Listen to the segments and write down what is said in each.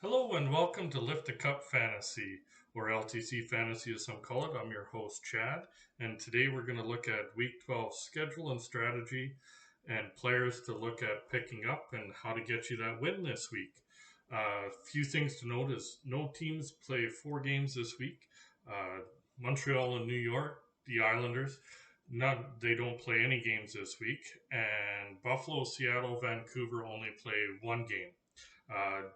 Hello and welcome to Lift the Cup Fantasy, or LTC Fantasy as some call it. I'm your host, Chad, and today we're going to look at Week 12 schedule and strategy and players to look at picking up and how to get you that win this week. A few things to note is no teams play 4 games this week. Uh, Montreal and New York, the Islanders, they don't play any games this week, and Buffalo, Seattle, Vancouver only play 1 game.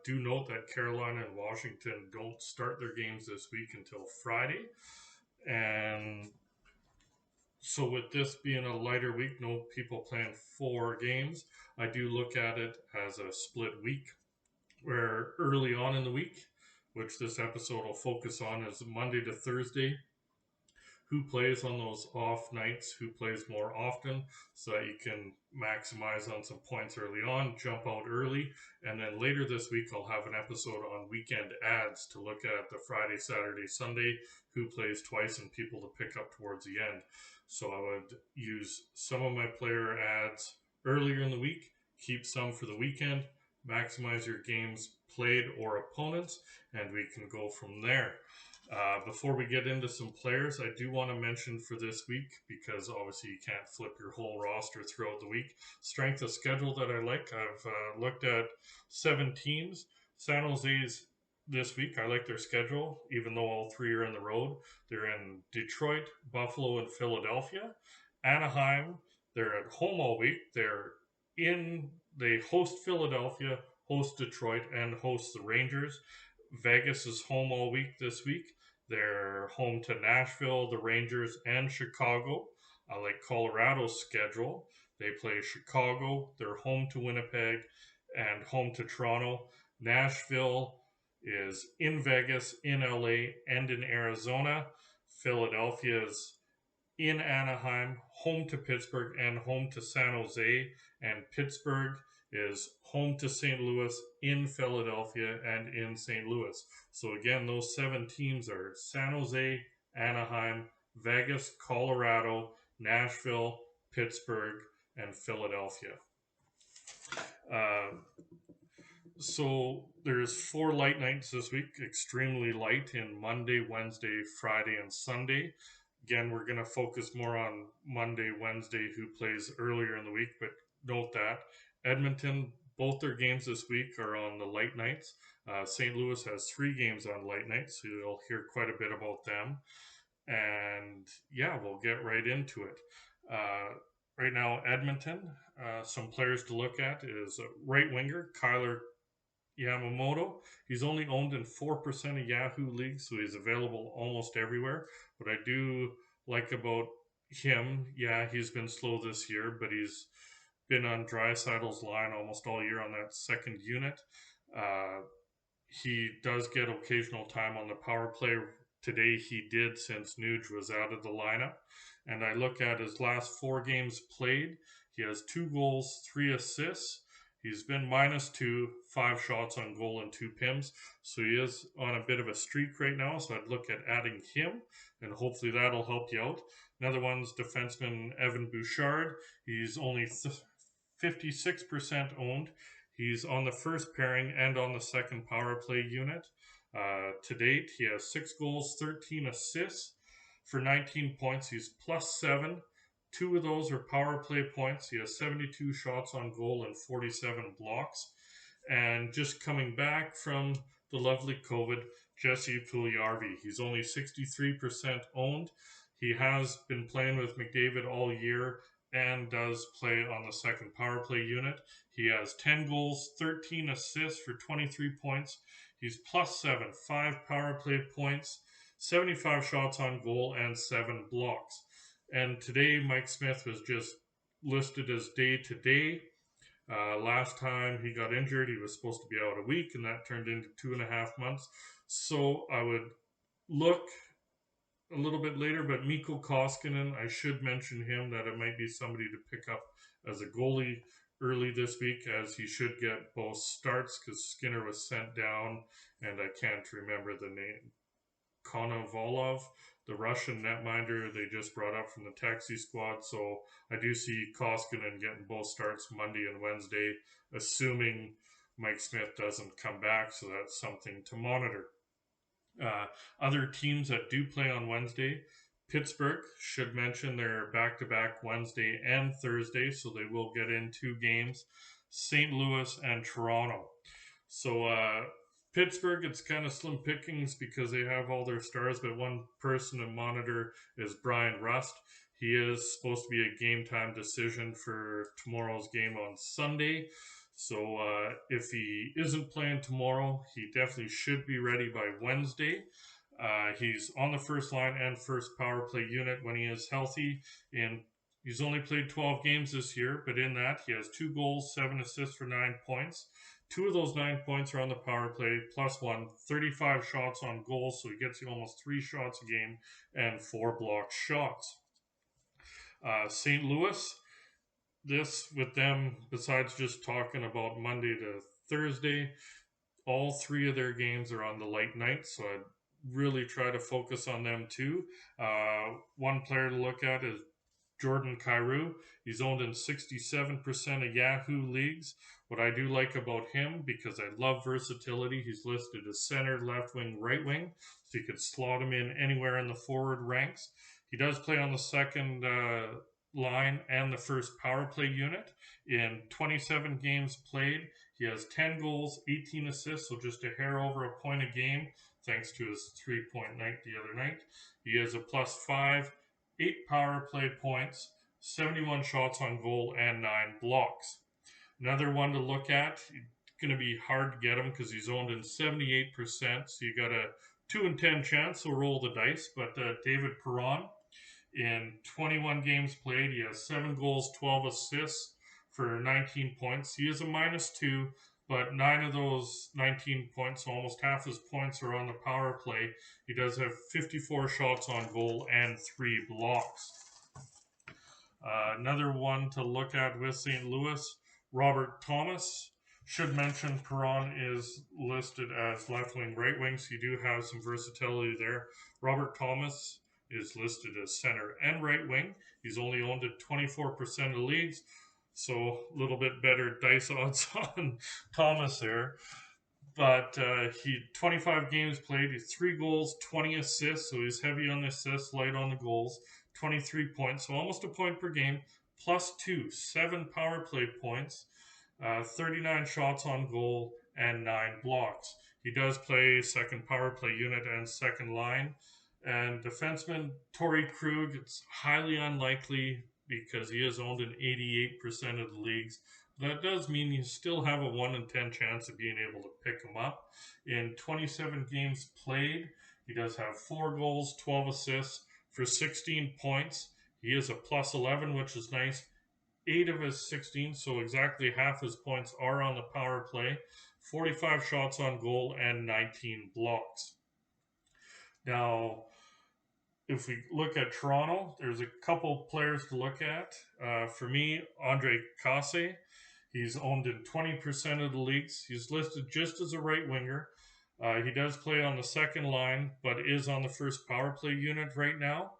Do note that Carolina and Washington don't start their games this week until Friday. And so, with this being a lighter week, no people playing 4 games, I do look at it as a split week where early on in the week, which this episode will focus on, is Monday to Thursday, who plays on those off nights, who plays more often, so that you can maximize on some points early on, jump out early, and then later this week I'll have an episode on weekend ads to look at the Friday, Saturday, Sunday, who plays twice, and people to pick up towards the end. So I would use some of my player ads earlier in the week, keep some for the weekend, maximize your games played or opponents, and we can go from there. Before we get into some players, I do want to mention for this week, because obviously you can't flip your whole roster throughout the week, strength of schedule that I like. I've looked at 7 teams. San Jose's this week, I like their schedule, even though all 3 are in the road. They're in Detroit, Buffalo, and Philadelphia. Anaheim, they're at home all week. They host Philadelphia, host Detroit, and host the Rangers. Vegas is home all week this week. They're home to Nashville, the Rangers, and Chicago. I like Colorado's schedule. They play Chicago, they're home to Winnipeg, and home to Toronto. Nashville is in Vegas, in LA, and in Arizona. Philadelphia's in Anaheim, home to Pittsburgh, and home to San Jose. And Pittsburgh is home to St. Louis, in Philadelphia, and in St. Louis. So again, those 7 teams are San Jose, Anaheim, Vegas, Colorado, Nashville, Pittsburgh, and Philadelphia. Uh, so there's 4 light nights this week, extremely light in Monday, Wednesday, Friday, and Sunday. Again, we're going to focus more on Monday, Wednesday, who plays earlier in the week, but note that Edmonton, both their games this week are on the light nights. St. Louis has 3 games on light nights, so you'll hear quite a bit about them. And yeah, we'll get right into it. Right now, Edmonton, some players to look at is right winger Kyler Yamamoto. He's only owned in 4% of Yahoo leagues, so he's available almost everywhere. What I do like about him, yeah, he's been slow this year, but he's been on Draisaitl's line almost all year on that second unit. Uh, he does get occasional time on the power play. Today he did, since Nuge was out of the lineup. And I look at his last 4 games played. He has 2 goals, 3 assists. He's been -2, 5 shots on goal, and 2 PIMs. So he is on a bit of a streak right now. So I'd look at adding him, and hopefully that'll help you out. Another one's defenseman Evan Bouchard. He's only 56% owned. He's on the first pairing and on the second power play unit. To date, he has 6 goals, 13 assists for 19 points. He's +7. 2 of those are power play points. He has 72 shots on goal and 47 blocks. And just coming back from the lovely COVID, Jesse Puljujarvi. He's only 63% owned. He has been playing with McDavid all year and does play on the second power play unit. He has 10 goals, 13 assists for 23 points. He's +7, 5 power play points, 75 shots on goal, and 7 blocks. And today, Mike Smith was just listed as day to day. Last time he got injured, he was supposed to be out a week, and that turned into 2.5 months. So I would look a little bit later, but Mikko Koskinen, I should mention him, that it might be somebody to pick up as a goalie early this week, as he should get both starts because Skinner was sent down, and I can't remember the name. Konovalov, the Russian netminder they just brought up from the taxi squad. So I do see Koskinen getting both starts Monday and Wednesday, assuming Mike Smith doesn't come back, so that's something to monitor. Other teams that do play on Wednesday, Pittsburgh should mention they're back-to-back Wednesday and Thursday, so they will get in 2 games. St. Louis and Toronto. So Pittsburgh, it's kind of slim pickings because they have all their stars, but one person to monitor is Brian Rust. He is supposed to be a game time decision for tomorrow's game on Sunday. So if he isn't playing tomorrow, he definitely should be ready by Wednesday. He's on the first line and first power play unit when he is healthy. And he's only played 12 games this year, but in that he has 2 goals, 7 assists for 9 points. 2 of those 9 points are on the power play, plus 1, 35 shots on goal, so he gets you almost 3 shots a game and 4 blocked shots. St. Louis, this with them, besides just talking about Monday to Thursday, all 3 of their games are on the light night, so I'd really try to focus on them too. One player to look at is Jordan Kairu. He's owned in 67% of Yahoo leagues. What I do like about him, because I love versatility, he's listed as center, left wing, right wing, so you could slot him in anywhere in the forward ranks. He does play on the second line and the first power play unit. In 27 games played, he has 10 goals, 18 assists, so just a hair over a point a game, thanks to his 3-point night the other night. He has a +5, 8 power play points, 71 shots on goal, and 9 blocks. Another one to look at, it's going to be hard to get him because he's owned in 78%, so you got a 2 in 10 chance, so roll the dice. But David Perron, in 21 games played, he has 7 goals, 12 assists for 19 points. He is a -2, but 9 of those 19 points, so almost half his points, are on the power play. He does have 54 shots on goal and 3 blocks. Another one to look at with St. Louis, Robert Thomas. Should mention Perron is listed as left wing, right wing, so you do have some versatility there. Robert Thomas is listed as center and right wing. He's only owned at 24% of leagues, so a little bit better dice odds on Thomas there. But he 25 games played, he's 3 goals, 20 assists, so he's heavy on the assists, light on the goals, 23 points, so almost a point per game, +2, 7 power play points, 39 shots on goal, and 9 blocks. He does play second power play unit and second line. And defenseman Torrey Krug, it's highly unlikely because he is owned in 88% of the leagues. That does mean you still have a 1 in 10 chance of being able to pick him up. In 27 games played, he does have 4 goals, 12 assists for 16 points. He is a +11, which is nice. 8 of his 16, so exactly half his points, are on the power play. 45 shots on goal and 19 blocks. Now, if we look at Toronto, there's a couple players to look at. For me, Andre Casse, he's owned in 20% of the leagues. He's listed just as a right winger. He does play on the second line, but is on the first power play unit right now.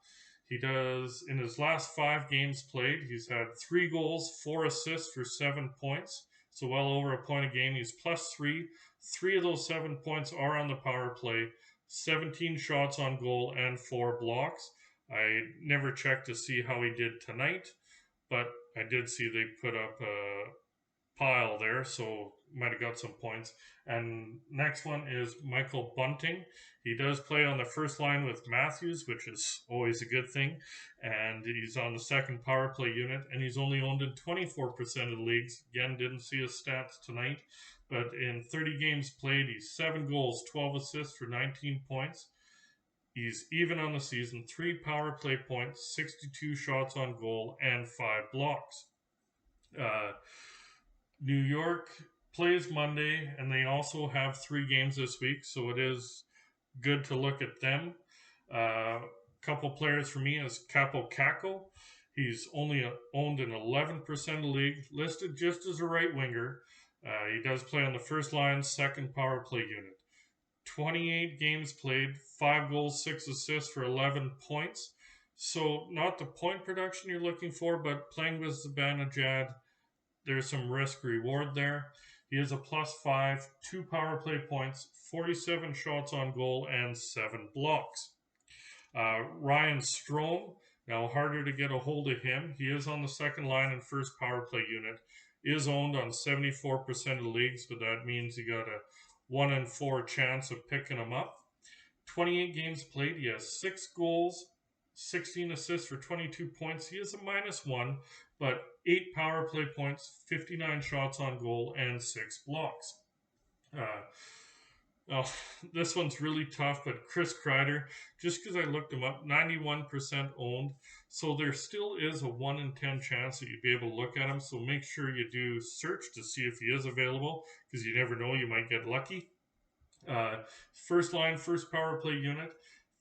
He does, in his last 5 games played, he's had 3 goals, 4 assists for 7 points. So well over a point a game. He's +3. 3 of those 7 points are on the power play. 17 shots on goal and 4 blocks. I never checked to see how he did tonight, but I did see they put up a pile there, so might have got some points. And next one is Michael Bunting. He does play on the first line with Matthews, which is always a good thing, and he's on the second power play unit, and he's only owned in 24% of the leagues. Again, didn't see his stats tonight, but in 30 games played, he's 7 goals, 12 assists for 19 points. He's even on the season, 3 power play points, 62 shots on goal, and 5 blocks. New York plays Monday, and they also have 3 games this week, so it is good to look at them. Couple players for me is Capo Caco. He's only owned in 11% of the league, listed just as a right winger. He does play on the first line, second power play unit. 28 games played, 5 goals, 6 assists for 11 points. So not the point production you're looking for, but playing with Zibanejad, there's some risk reward there. He is a +5, 2 power play points, 47 shots on goal, and 7 blocks. Ryan Strome, now harder to get a hold of him. He is on the second line and first power play unit. Is owned on 74% of leagues, but that means you got a 1 in 4 chance of picking him up. 28 games played. He has 6 goals, 16 assists for 22 points. He is a -1, but 8 power play points, 59 shots on goal, and 6 blocks. Oh, this one's really tough, but Chris Kreider, just because I looked him up, 91% owned. So there still is a 1 in 10 chance that you'd be able to look at him. So make sure you do search to see if he is available, because you never know, you might get lucky. First line, first power play unit,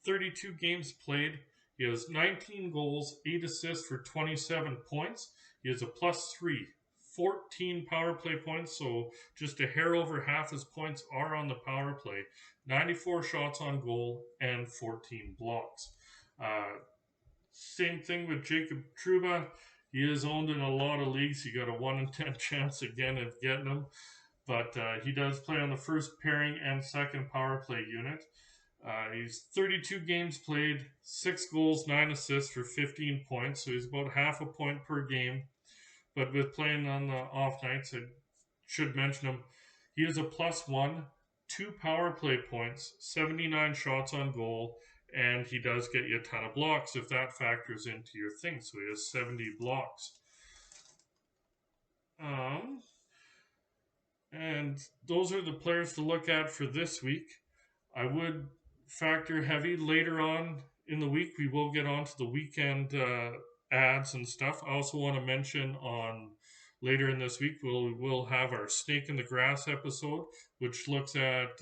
32 games played. He has 19 goals, 8 assists for 27 points. He has a +3, 14 power play points, so just a hair over half his points are on the power play. 94 shots on goal and 14 blocks. Same thing with Jacob Trouba. He is owned in a lot of leagues. You got a 1 in 10 chance again of getting him. But he does play on the first pairing and second power play unit. He's 32 games played, 6 goals, 9 assists for 15 points. So he's about half a point per game. But with playing on the off nights, I should mention him. He is a +1, 2 power play points, 79 shots on goal, and he does get you a ton of blocks if that factors into your thing. So he has 70 blocks. And those are the players to look at for this week. I would factor heavy later on in the week. We will get on to the weekend ads and stuff. I also want to mention on later in this week, we'll have our Snake in the Grass episode, which looks at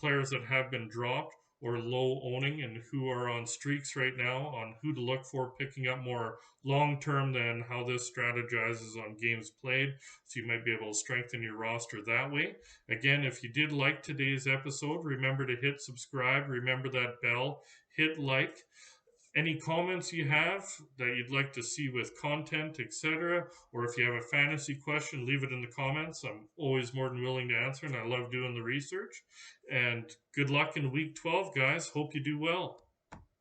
players that have been dropped or low owning and who are on streaks right now, on who to look for picking up more long term than how this strategizes on games played. So you might be able to strengthen your roster that way. Again, if you did like today's episode, remember to hit subscribe, remember that bell, hit like. Any comments you have that you'd like to see with content, etc., or if you have a fantasy question, leave it in the comments. I'm always more than willing to answer, and I love doing the research. And good luck in week 12, guys. Hope you do well.